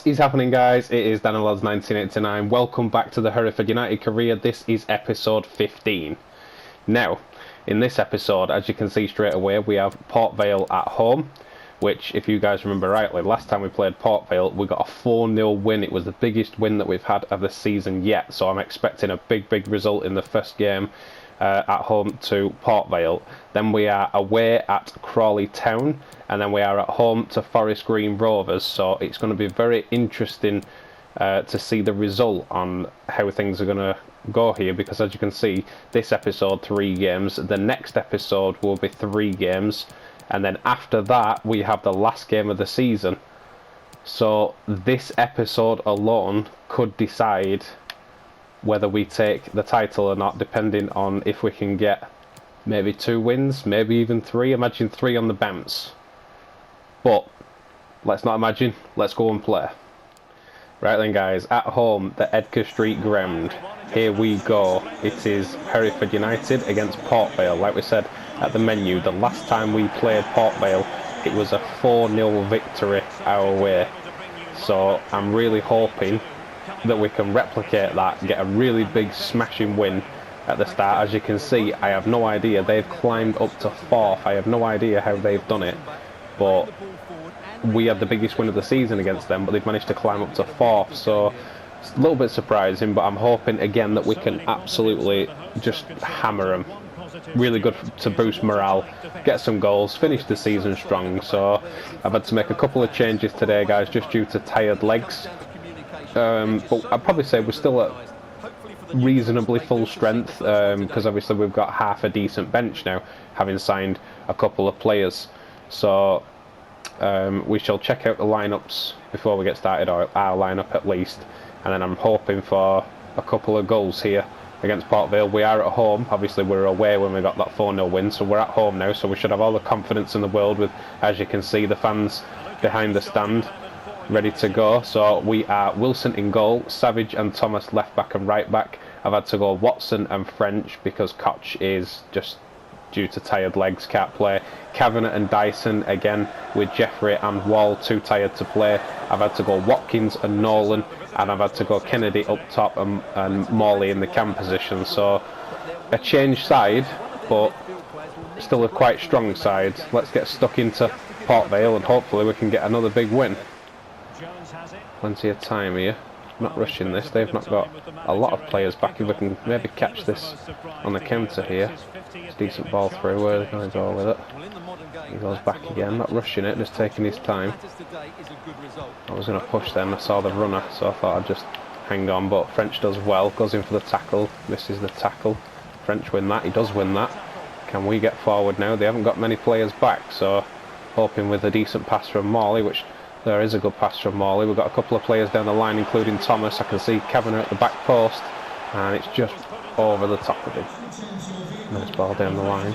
is happening, guys? It is DanielLads1989. Welcome back to the Hereford United career. This is episode 15. Now, in this episode, as you can see straight away, we have Port Vale at home, which, if you guys remember rightly, last time we played Port Vale, we got a 4-0 win. It was the biggest win that we've had of the season yet, so I'm expecting a big result in the first game at home to Port Vale. Then we are away at Crawley Town, and then we are at home to Forest Green Rovers. So it's going to be very interesting to see the result on how things are going to go here, because as you can see, this episode 3 games, the next episode will be 3 games, and then after that we have the last game of the season. So this episode alone could decide whether we take the title or not, depending on if we can get maybe 2 wins, maybe even 3. Imagine 3 on the bounce. But let's not imagine, let's go and play. Right then, guys, at home, the Edgar Street ground. Here we go. It is Hereford United against Port Vale. Like we said at the menu, the last time we played Port Vale, it was a 4-0 victory our way. So I'm really hoping that we can replicate that, get a really big smashing win at the start. As you can see, I have no idea. They've climbed up to 4th. I have no idea how they've done it, but we had the biggest win of the season against them, but they've managed to climb up to 4th, so it's a little bit surprising, but I'm hoping again that we can absolutely just hammer them. Really good to boost morale, get some goals, finish the season strong. So I've had to make a couple of changes today, guys, just due to tired legs. But I'd probably say we're still at reasonably full strength, because obviously we've got half a decent bench now, having signed a couple of players. So we shall check out the lineups before we get started, or our lineup at least, and then I'm hoping for a couple of goals here against Port Vale. We are at home. Obviously we were away when we got that 4-0 win, so we're at home now, so we should have all the confidence in the world with, as you can see, the fans behind the stand ready to go. So we are Wilson in goal, Savage and Thomas left back and right back. I've had to go Watson and French because Koch is just, due to tired legs, can't play. Kavanagh and Dyson again, with Jeffrey and Wall too tired to play. I've had to go Watkins and Nolan, and I've had to go Kennedy up top and Morley in the cam position. So a changed side, but still a quite strong side. Let's get stuck into Port Vale and hopefully we can get another big win. Plenty of time here. Not rushing this. They've not got a lot of players back. If we can maybe catch this on the counter here. It's a decent ball through. Where are they going to go with it? He goes back again. Not rushing it, just taking his time. I was going to push them. I saw the runner, so I thought I'd just hang on. But French does well. Goes in for the tackle. Misses the tackle. French win that. He does win that. Can we get forward now? They haven't got many players back, so hoping with a decent pass from Morley, which there is a good pass from Morley. We've got a couple of players down the line, including Thomas. I can see Kavanagh at the back post, and it's just over the top of him. Nice ball down the line.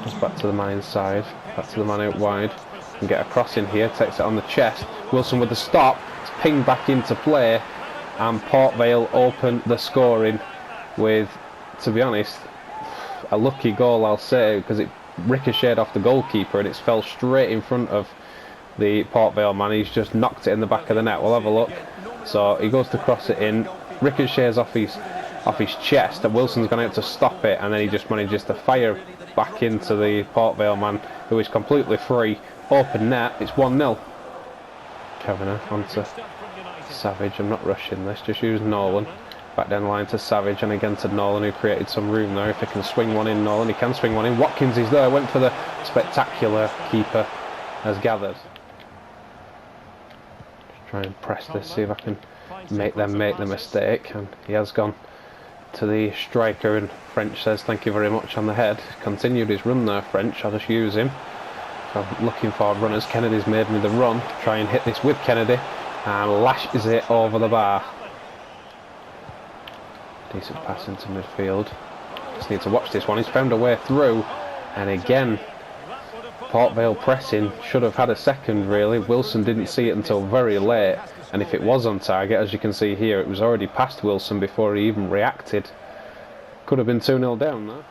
Just back to the man inside, back to the man out wide. Can get a cross in here, takes it on the chest. Wilson with the stop, it's pinged back into play, and Port Vale open the scoring with, to be honest, a lucky goal, I'll say, because it ricocheted off the goalkeeper and it's fell straight in front of the Port Vale man. He's just knocked it in the back of the net. We'll have a look. So he goes to cross it in, ricochets off his chest, and Wilson's gone out to stop it, and then he just manages to fire back into the Port Vale man, who is completely free. Open net, it's 1-0. Kavanagh onto Savage. I'm not rushing this, just use Nolan. Back down the line to Savage, and again to Nolan, who created some room there. If he can swing one in, Nolan, he can swing one in. Watkins is there, went for the spectacular, keeper has gathered. Try and press this, see if I can make them make the mistake, and he has gone to the striker, and French says thank you very much on the head. Continued his run there, French. I'll just use him. So I'm looking for runners. Kennedy's made me the run. Try and hit this with Kennedy, and lashes it over the bar. Decent pass into midfield. Just need to watch this one. He's found a way through, and again Port Vale pressing. Should have had a second, really. Wilson didn't see it until very late, and if it was on target, as you can see here, it was already past Wilson before he even reacted. Could have been 2-0 down there.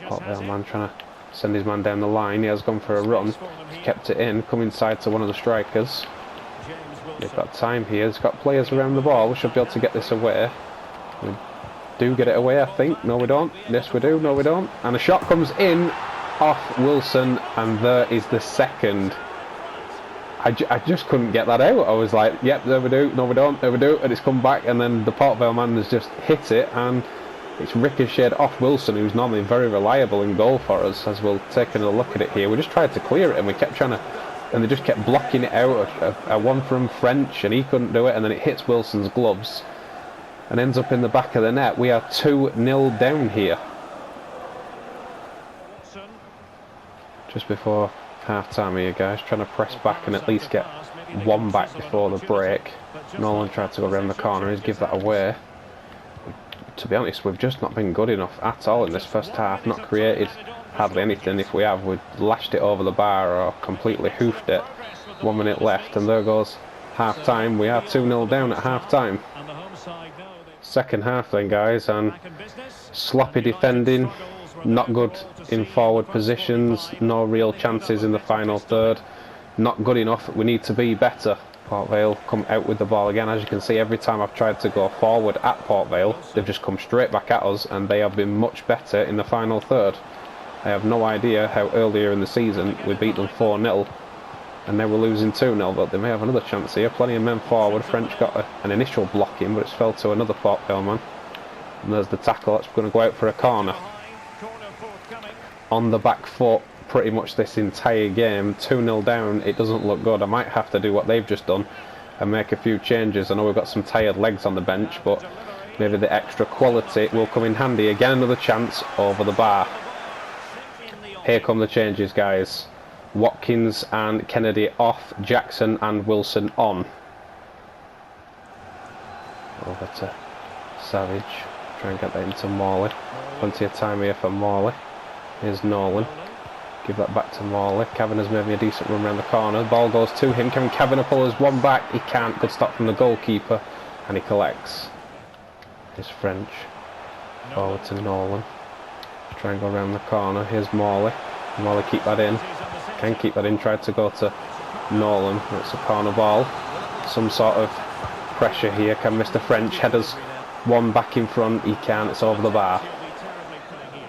Port Vale man trying to send his man down the line. He has gone for a run. He's kept it in, come inside to one of the strikers. They've got time here. They've got players around the ball. We should be able to get this away. We do get it away, I think. No, we don't. Yes, we do. No, we don't. And a shot comes in off Wilson, and there is the second. I just couldn't get that out. I was like, yep, there we do. No, we don't. There we do. And it's come back, and then the Port Vale man has just hit it, and it's ricocheted off Wilson, who's normally very reliable in goal for us. As we're taking a look at it here, we just tried to clear it, and we kept trying to, and they just kept blocking it out. A one from French, and he couldn't do it, and then it hits Wilson's gloves and ends up in the back of the net. We are 2-0 down here. Just before half time here, guys, trying to press back and at least get one back before the break. Nolan tried to go around the corner, he's give that away. To be honest, we've just not been good enough at all in this first half. Not created hardly anything. If we have, we've lashed it over the bar or completely hoofed it. 1 minute left, and there goes half time. We are 2-0 down at half time. Second half then, guys, and sloppy defending, not good in forward positions, no real chances in the final third. Not good enough. We need to be better. Port Vale come out with the ball again. As you can see, every time I've tried to go forward at Port Vale, they've just come straight back at us, and they have been much better in the final third. I have no idea how earlier in the season we beat them 4-0, and now we're losing 2-0, but they may have another chance here. Plenty of men forward. French got an initial blocking, but it's fell to another Port Vale man. And there's the tackle. That's going to go out for a corner. On the back foot pretty much this entire game. 2-0 down, it doesn't look good. I might have to do what they've just done and make a few changes. I know we've got some tired legs on the bench, but maybe the extra quality will come in handy. Again, another chance over the bar. Here come the changes, guys. Watkins and Kennedy off, Jackson and Wilson on. Over to Savage. Try and get that into Morley. Plenty of time here for Morley. Here's Nolan. Give that back to Morley. Kavanagh has made me a decent run around the corner. The ball goes to him. Can Kavanagh pull us one back? He can't. Good stop from the goalkeeper. And he collects. Here's French. Forward to Nolan. Try and go around the corner. Here's Morley. Morley keep that in. Can keep that in. Tried to go to Nolan. It's a corner ball. Some sort of pressure here. Can Mr. French head us one back in front? He can. It's over the bar.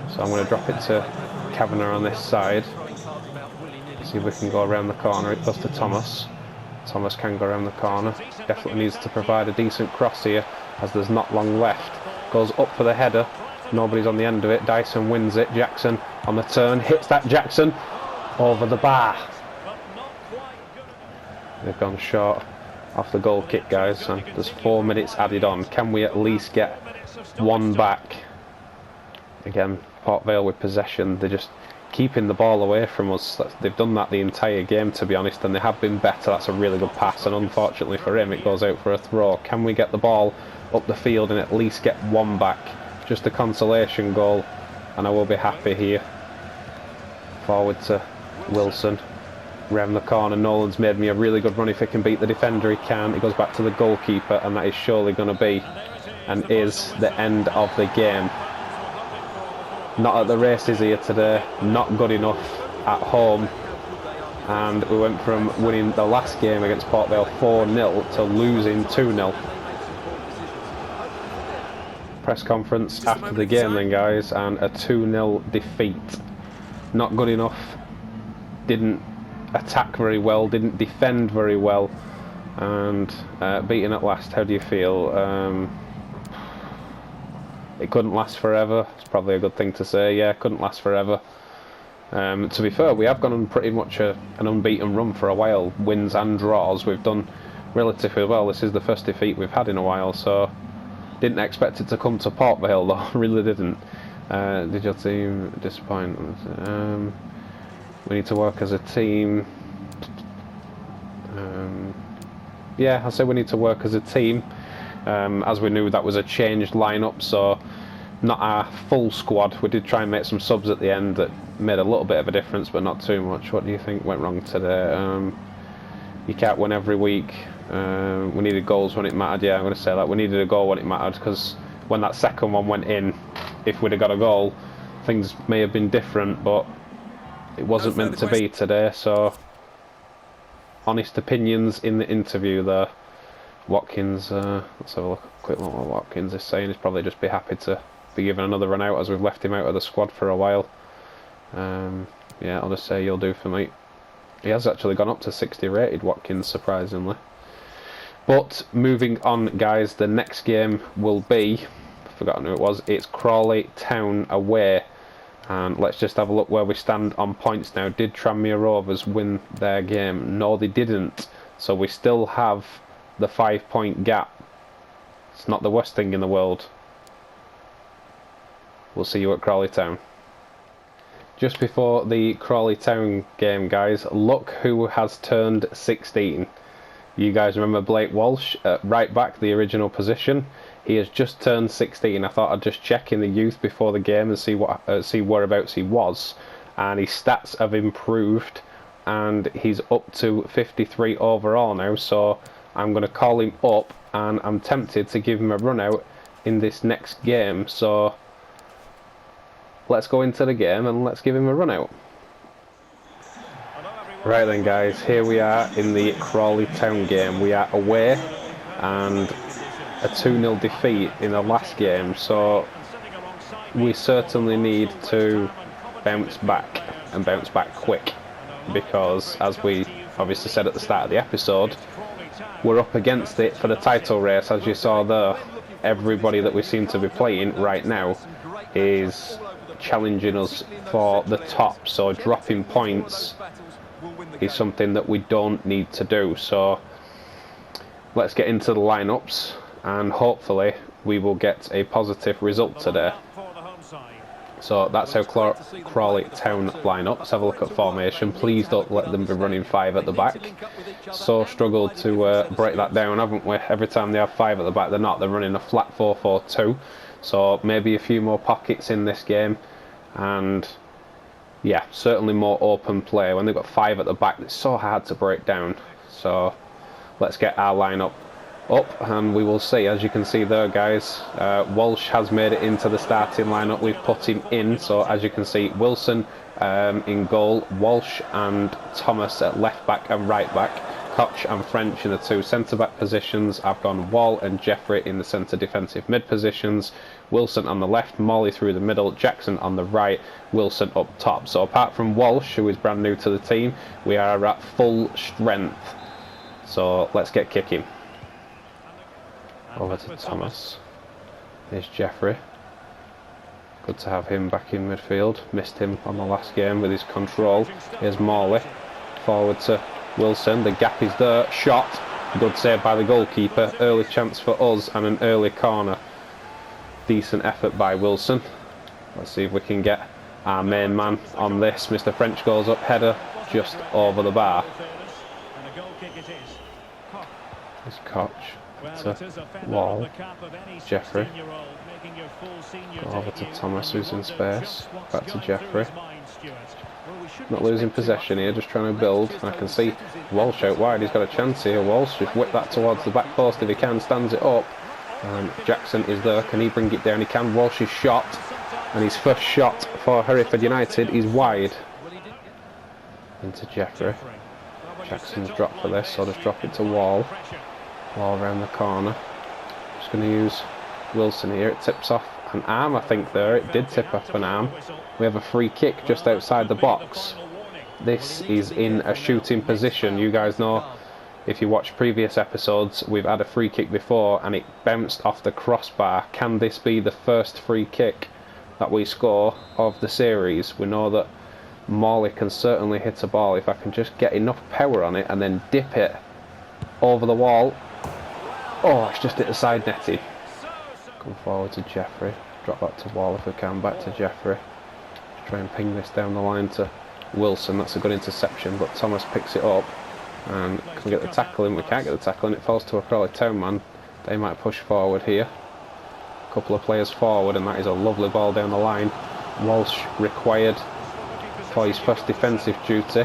So I'm going to drop it to Kavanagh on this side. See if we can go around the corner. It goes to Thomas. Thomas can go around the corner. Definitely needs to provide a decent cross here, as there's not long left. Goes up for the header. Nobody's on the end of it. Dyson wins it. Jackson on the turn. Hits that Jackson. Over the bar. They've gone short off the goal kick, guys. And there's 4 minutes added on. Can we at least get one back? Again, Port Vale with possession. They're just keeping the ball away from us. They've done that the entire game, to be honest, and they have been better. That's a really good pass, and unfortunately for him, it goes out for a throw. Can we get the ball up the field and at least get one back? Just a consolation goal, and I will be happy here. Forward to Wilson. Round the corner. Nolan's made me a really good run. If he can beat the defender, he can. He goes back to the goalkeeper, and that is surely going to be, and is, the end of the game. Not at the races here today, not good enough at home, and we went from winning the last game against Port Vale 4-0 to losing 2-0. Press conference after the game then, guys, and a 2-0 defeat. Not good enough, didn't attack very well, didn't defend very well, and beaten at last. How do you feel? It couldn't last forever. It's probably a good thing to say. Yeah, couldn't last forever. To be fair, we have gone on pretty much an unbeaten run for a while. Wins and draws. We've done relatively well. This is the first defeat we've had in a while, so didn't expect it to come to Port Vale though. Really didn't. Did your team disappoint? We need to work as a team. Yeah, I'll say we need to work as a team. As we knew that was a changed lineup, so not our full squad. We did try and make some subs at the end that made a little bit of a difference, but not too much. What do you think went wrong today? You can't win every week. We needed goals when it mattered. Yeah, I'm going to say that. We needed a goal when it mattered, because when that second one went in, if we'd have got a goal, things may have been different, but it wasn't meant to be today, so honest opinions in the interview there. Watkins, let's have a quick look what Watkins is saying. He's probably just be happy to be given another run out as we've left him out of the squad for a while. Yeah, I'll just say you'll do for me. He has actually gone up to 60 rated, Watkins, surprisingly. But moving on, guys, the next game will be, I've forgotten who it was, it's Crawley Town away. And let's just have a look where we stand on points now. Did Tranmere Rovers win their game? No, they didn't. So we still have the 5-point gap. It's not the worst thing in the world. We'll see you at Crawley Town. Just before the Crawley Town game, guys, look who has turned 16. You guys remember Blake Walsh at right back, the original position? He has just turned 16. I thought I'd just check in the youth before the game and see whereabouts he was. And his stats have improved, and he's up to 53 overall now. So I'm going to call him up, and I'm tempted to give him a run out in this next game. So let's go into the game and let's give him a run out. Right then, guys, here we are in the Crawley Town game. We are away and a 2-0 defeat in the last game, so we certainly need to bounce back and bounce back quick, because as we obviously said at the start of the episode, we're up against it for the title race. As you saw there, everybody that we seem to be playing right now is challenging us for the top, so dropping points is something that we don't need to do. So let's get into the lineups and hopefully we will get a positive result today. So that's how Crawley Town line up. Let's have a look at formation. Please don't let them be running 5 at the back. So struggled to break that down, haven't we? Every time they have 5 at the back, they're not. They're running a flat 4-4-2. So maybe a few more pockets in this game, and yeah, certainly more open play. When they've got 5 at the back, it's so hard to break down. So let's get our lineup up and we will see. As you can see there, guys, Walsh has made it into the starting lineup. We've put him in, so as you can see, Wilson in goal, Walsh and Thomas at left back and right back, Koch and French in the 2 centre back positions. I've gone Wall and Jeffrey in the centre defensive mid positions, Wilson on the left, Morley through the middle, Jackson on the right, Wilson up top. So apart from Walsh, who is brand new to the team, we are at full strength. So let's get kicking. Over to Thomas. Here's Jeffrey. Good to have him back in midfield. Missed him on the last game with his control. Here's Morley. Forward to Wilson. The gap is there. Shot. Good save by the goalkeeper. Early chance for us and an early corner. Decent effort by Wilson. Let's see if we can get our main man on this. Mr. French goes up. Header just over the bar. Here's Koch. To Wall, Jeffrey, go over to Thomas, who's in space, back to Jeffrey. Not losing possession here, just trying to build. I can see Walsh out wide, he's got a chance here. Walsh just whip that towards the back post if he can, stands it up. And Jackson is there, can he bring it down? He can. Walsh's shot, and his first shot for Hereford United is wide. Into Jeffrey. Jackson's dropped for this, so I'll just drop it to Wall. Wall around the corner. Just going to use Wilson here. It tips off an arm, I think there. It did tip off an arm. We have a free kick just outside the box. This is in a shooting position. You guys know, if you watch previous episodes, we've had a free kick before and it bounced off the crossbar. Can this be the first free kick that we score of the series? We know that Morley can certainly hit a ball if I can just get enough power on it and then dip it over the wall. Oh, it's just hit the side netting. Come forward to Jeffrey. Drop that to Wall if we can. Back to Jeffrey. Just try and ping this down the line to Wilson. That's a good interception, but Thomas picks it up. And can we get the tackle in? We can't get the tackle in. It falls to a Crawley Town man. They might push forward here. A couple of players forward, and that is a lovely ball down the line. Walsh required for his first defensive duty.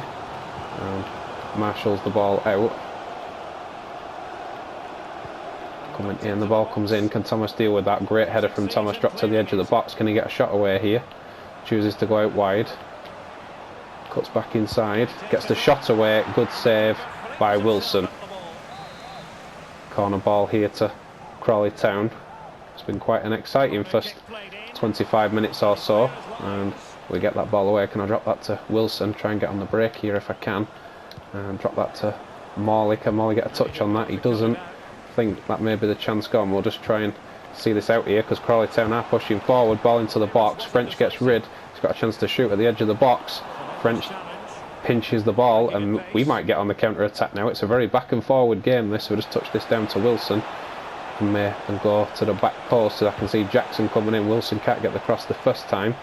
And marshals the ball out. Coming in, the ball comes in. Can Thomas deal with that? Great header from Thomas, dropped to the edge of the box. Can he get a shot away here? Chooses to go out wide. Cuts back inside, gets the shot away. Good save by Wilson. Corner ball here to Crawley Town. It's been quite an exciting first 25 minutes or so, and we get that ball away. Can I drop that to Wilson? Try and get on the break here if I can, and drop that to Morley. Can Morley get a touch on that? He doesn't. I think that may be the chance gone. We'll just try and see this out here because Crawley Town are pushing forward. Ball into the box. French gets rid. He's got a chance to shoot at the edge of the box. French pinches the ball, and we might get on the counter attack now. It's a very back and forward game this, so we'll just touch this down to Wilson and go to the back post. So I can see Jackson coming in. Wilson can't get the cross the first time.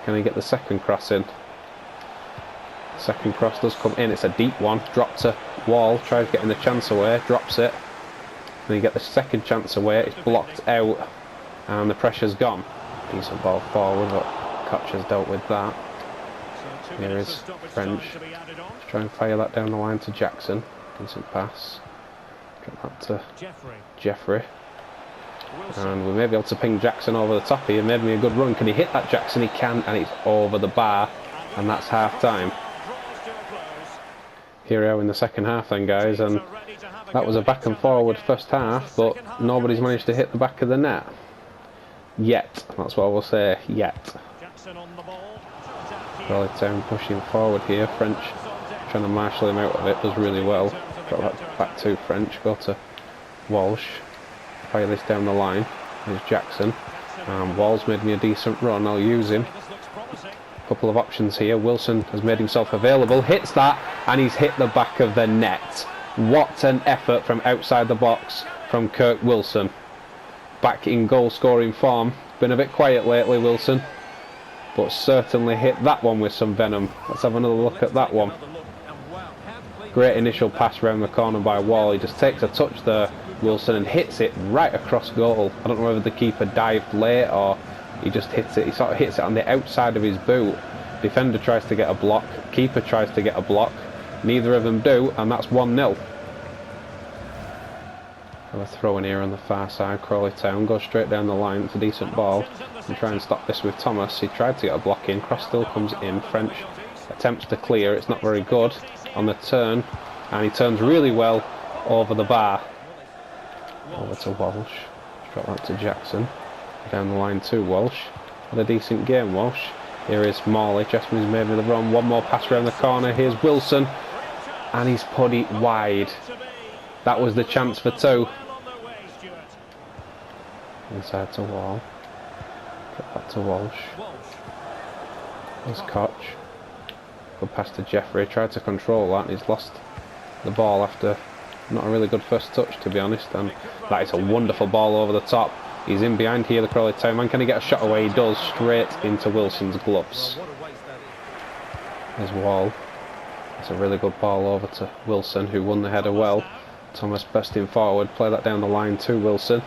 Can he get the second cross in? Second cross does come in. It's a deep one. Drop to Wall. Tries getting the chance away. Drops it. Then you get the second chance away. It's blocked out, and the pressure's gone. Decent ball forward, but Koch has dealt with that. Here is French. Let's try and fire that down the line to Jackson. Decent pass. Get that to Jeffrey. And we may be able to ping Jackson over the top here. Made me a good run. Can he hit that, Jackson? He can, and it's over the bar. And that's half time. Here we are in the second half then, guys. And that was a back and forward first half, but nobody's managed to hit the back of the net. Yet. That's what I will say. Yet. Crawley Town pushing forward here. French trying to marshal him out of it. Does really well. Got that back to French. Go to Walsh. Fire this down the line. There's Jackson. Wall's made me a decent run. I'll use him. Couple of options here. Wilson has made himself available. Hits that, and he's hit the back of the net. What an effort from outside the box from Kirk Wilson. Back in goal scoring form. Been a bit quiet lately, Wilson, but certainly hit that one with some venom. Let's have another look at that one. Great initial pass round the corner by Wall. He just takes a touch there, Wilson, and hits it right across goal. I don't know whether the keeper dived late or he just hits it. He sort of hits it on the outside of his boot. Defender tries to get a block. Keeper tries to get a block. Neither of them do, and that's 1-0. A throw in here on the far side. Crawley Town goes straight down the line. It's a decent ball. And try and stop this with Thomas. He tried to get a block in. Cross still comes in. French attempts to clear. It's not very good on the turn, and he turns really well over the bar. Over to Walsh. Drop that to Jackson. Down the line to Walsh. Had a decent game, Walsh. Here is Morley. Chessman's made with the run. One more pass around the corner. Here's Wilson, and he's put it wide. That was the chance for two. Inside to Wall. Get back to Walsh. There's Koch. Good pass to Jeffrey. Tried to control that, and he's lost the ball after not a really good first touch, to be honest. And that is a wonderful ball over the top. He's in behind here, the Crawley Town man. Can he get a shot away? He does, straight into Wilson's gloves. There's Wall. It's a really good ball over to Wilson, who won the header well. Thomas bursting forward. Play that down the line to Wilson.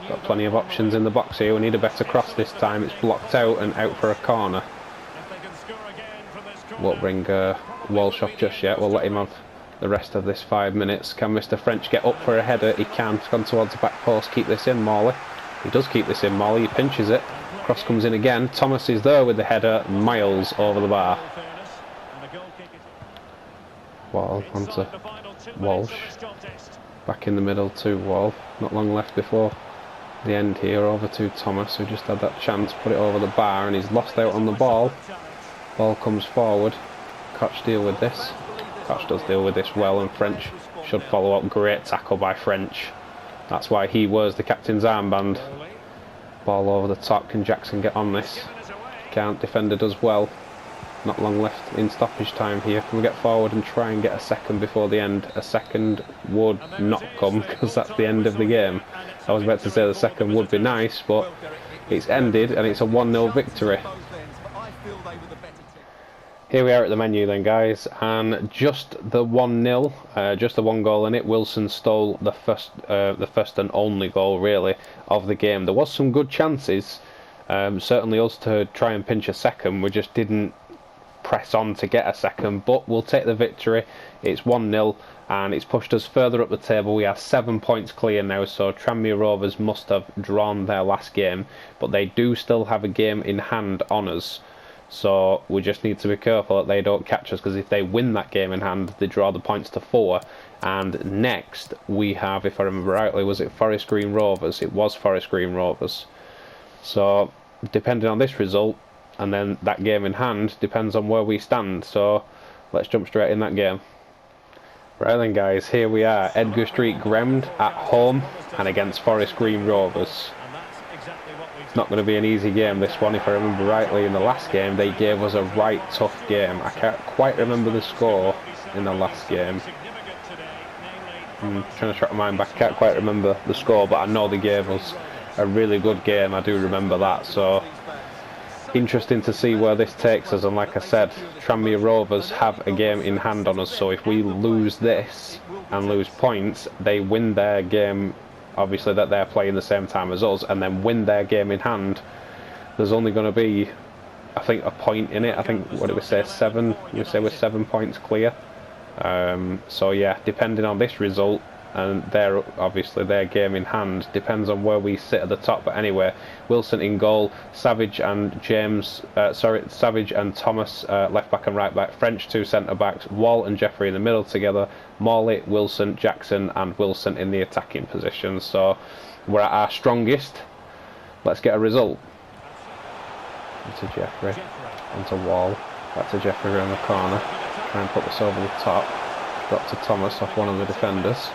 Got plenty of options in the box here. We need a better cross this time. It's blocked out and out for a corner. Won't bring Walsh off just yet. We'll let him have the rest of this 5 minutes. Can Mr. French get up for a header? He can. He's gone towards the back post. Keep this in, Morley. He does keep this in, Morley. He pinches it. Cross comes in again. Thomas is there with the header. Miles over the bar. Wall onto Walsh. Back in the middle to Wall. Not long left before the end here. Over to Thomas, who just had that chance. Put it over the bar, and he's lost out on the ball. Ball comes forward. Koch deal with this. Koch does deal with this well, and French should follow up. Great tackle by French. That's why he wears the captain's armband. Ball over the top. Can Jackson get on this? Can't. Defender does well. Not long left in stoppage time here. Can we get forward and try and get a second before the end? A second would not come, because that's the end of the game. I was about to say the second would be nice, but it's ended, and it's a 1-0 victory. Here we are at the menu then, guys, and just the 1-0, just the one goal in it. Wilson stole the first and only goal, really, of the game. There was some good chances, certainly us to try and pinch a second. We just didn't press on to get a second, but we'll take the victory. It's 1-0, and it's pushed us further up the table. We are 7 points clear now, so Tranmere Rovers must have drawn their last game, but they do still have a game in hand on us. So we just need to be careful that they don't catch us, because if they win that game in hand, they draw the points to 4. And next we have, if I remember rightly, was it Forest Green Rovers? It was Forest Green Rovers. So depending on this result and then that game in hand depends on where we stand. So let's jump straight in that game. Right then guys, here we are, Edgar Street Ground at home and against Forest Green Rovers. It's not going to be an easy game, this one. If I remember rightly, in the last game they gave us a right tough game. I can't quite remember the score in the last game. I'm trying to track my mind back, I can't quite remember the score, but I know they gave us a really good game, I do remember that. So interesting to see where this takes us, and like I said, Tranmere Rovers have a game in hand on us, so if we lose this and lose points, they win their game, obviously, that they're playing the same time as us, and then win their game in hand. There's only going to be, I think, a point in it. I think, what did we say, 7? You say we're 7 points clear. So yeah, depending on this result and obviously their game in hand, depends on where we sit at the top. But anyway, Wilson in goal, Savage and Savage and Thomas left back and right back, French 2 centre backs, Wall and Jeffrey in the middle together, Morley, Wilson, Jackson and Wilson in the attacking positions. So we're at our strongest. Let's get a result. Into Jeffrey, onto Wall, back to Jeffrey around the corner, try and put this over the top, drop to Thomas off one of the defenders.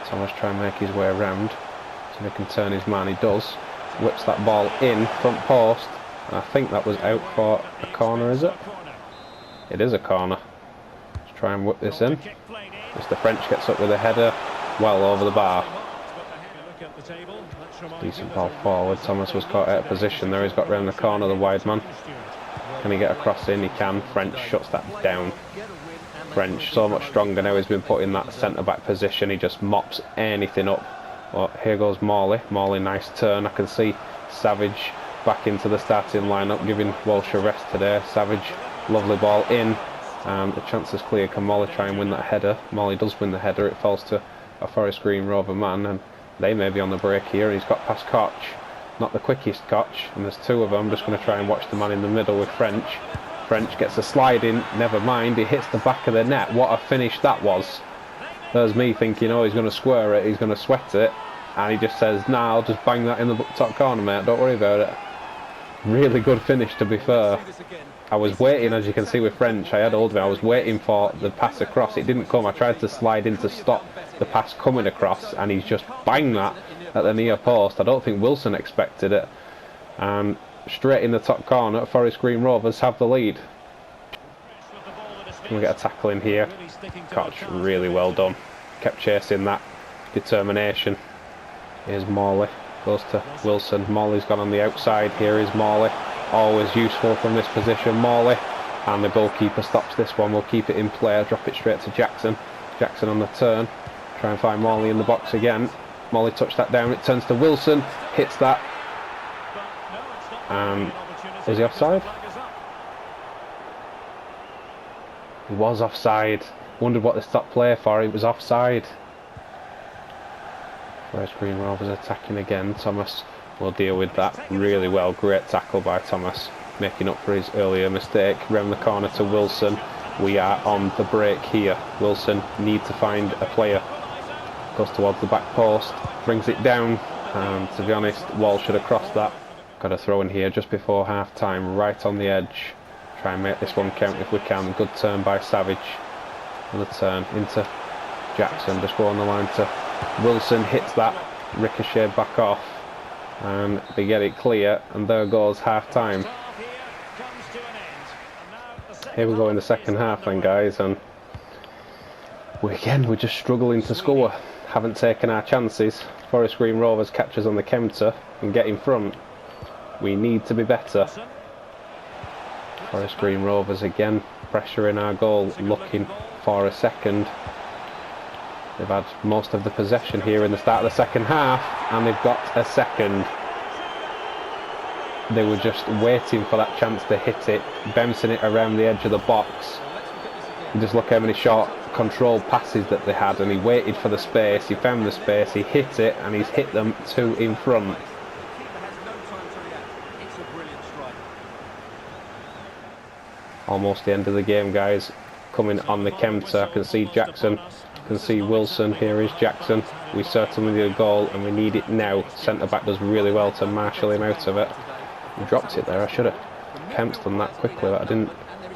Thomas try and make his way around so he can turn his man. He does. Whips that ball in, front post, and I think that was out for a corner, is it? It is a corner. Let's try and whip this in. Mr. French gets up with a header well over the bar. Decent ball forward. Thomas was caught out of position there. He's got round the corner, the wide man. Can he get a cross in? He can. French shuts that down. French so much stronger now. He's been put in that centre back position. He just mops anything up. Well, here goes Morley. Morley, nice turn. I can see Savage back into the starting lineup, giving Walsh a rest today. Savage, lovely ball in. The chance is clear. Can Morley try and win that header? Morley does win the header. It falls to a Forest Green Rover man, and they may be on the break here. He's got past Koch. Not the quickest Koch, and there's 2 of them. I'm just going to try and watch the man in the middle with French. French gets a slide in, never mind, he hits the back of the net. What a finish that was. There's me thinking, oh, he's going to square it, he's going to sweat it, and he just says, nah, I'll just bang that in the top corner, mate, don't worry about it. Really good finish, to be fair. I was waiting, as you can see with French, I had hold of it, I was waiting for the pass across, it didn't come. I tried to slide in to stop the pass coming across, and he's just banged that at the near post. I don't think Wilson expected it, and straight in the top corner, Forest Green Rovers have the lead. We'll get a tackle in here. Koch, really well done. Kept chasing that determination. Here's Morley, goes to Wilson. Morley's gone on the outside. Here is Morley, always useful from this position. Morley, and the goalkeeper stops this one. We'll keep it in play, drop it straight to Jackson. Jackson on the turn, try and find Morley in the box again. Morley touched that down, it turns to Wilson, hits that. Was he offside? He was offside. Wondered what they stopped play for. He was offside. Forest Green Rovers attacking again. Thomas will deal with that really well. Great tackle by Thomas, making up for his earlier mistake. Round the corner to Wilson. We are on the break here. Wilson need to find a player. Goes towards the back post, brings it down, and to be honest, Wall should have crossed that. Got a throw in here just before half time, right on the edge. Try and make this one count if we can. Good turn by Savage. Another turn into Jackson, just go on the line to Wilson, hits that, ricocheted back off, and they get it clear, and there goes half time. Here we go in the second half then, guys, and we're just struggling to score. Haven't taken our chances. Forest Green Rovers catch us on the counter and get in front. We need to be better. Forest Green Rovers again pressuring our goal, looking for a second. They've had most of the possession here in the start of the second half, and they've got a second. They were just waiting for that chance to hit it, bouncing it around the edge of the box. And just look how many short controlled passes that they had, and he waited for the space, he found the space, he hit it, and he's hit them 2 in front. Almost the end of the game, guys. Coming on the Kempter, I can see Jackson, I can see Wilson. Here is Jackson. We certainly need a goal and we need it now. Centre back does really well to marshal him out of it. He dropped it there. I should have. Kemp's done that quickly, but I didn't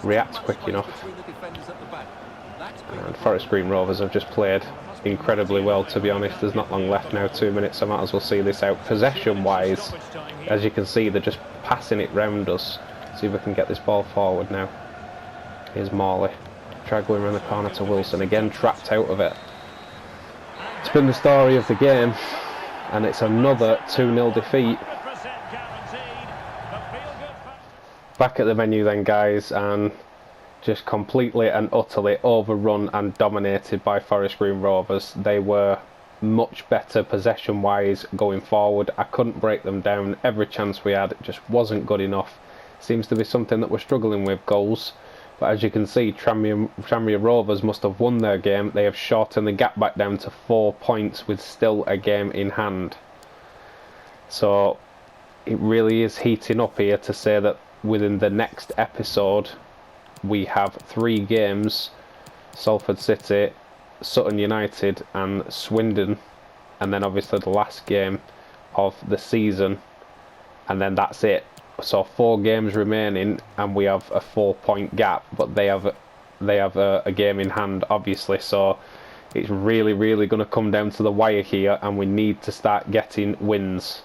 react quick enough. And Forest Green Rovers have just played incredibly well, to be honest. There's not long left now, 2 minutes. I might as well see this out. Possession wise, as you can see, they're just passing it round us. See if we can get this ball forward now. Here's Morley. Try going around the corner to Wilson. Again, trapped out of it. It's been the story of the game, and it's another 2-0 defeat. Back at the venue then, guys, and just completely and utterly overrun and dominated by Forest Green Rovers. They were much better possession wise going forward. I couldn't break them down. Every chance we had, it just wasn't good enough. Seems to be something that we're struggling with, goals. But as you can see, Tranmere Rovers must have won their game. They have shortened the gap back down to 4 points with still a game in hand. So it really is heating up here to say that within the next episode we have 3 games: Salford City, Sutton United and Swindon, and then obviously the last game of the season, and then that's it. So 4 games remaining and we have a 4-point gap, but they have a game in hand, obviously. So it's really going to come down to the wire here, and we need to start getting wins.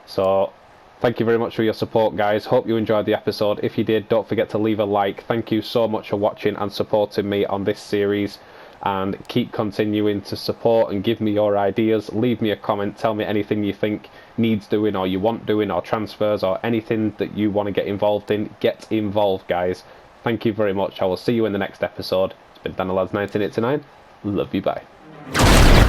So thank you very much for your support, guys. Hope you enjoyed the episode. If you did, don't forget to leave a like. Thank you so much for watching and supporting me on this series, and keep continuing to support and give me your ideas. Leave me a comment, tell me anything you think needs doing or you want doing, or transfers or anything that you want to get involved in. Get involved, guys. Thank you very much. I will see you in the next episode. It's been Daniel Lads 1989. Love you, bye.